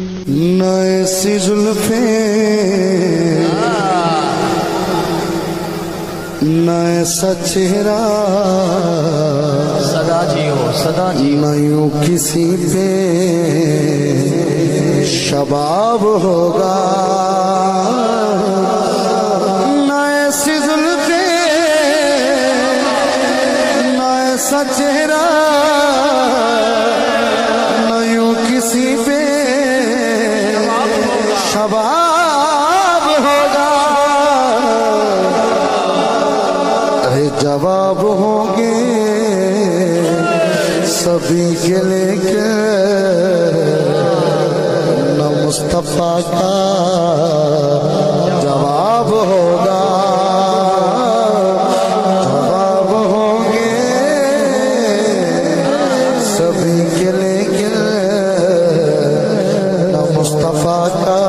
न ऐसी जुल्फे न ऐसा चेहरा सदा जियो सदा जियो। न यूं किसी पे शबाब होगा। न ऐसी जुल्फे न ऐसा चेहरा न यूं किसी पे शबाब होगा। अरे जवाब होंगे सभी के लेके न मुस्तफा का जवाब होगा। जवाब होंगे सभी के लेके न मुस्तफा का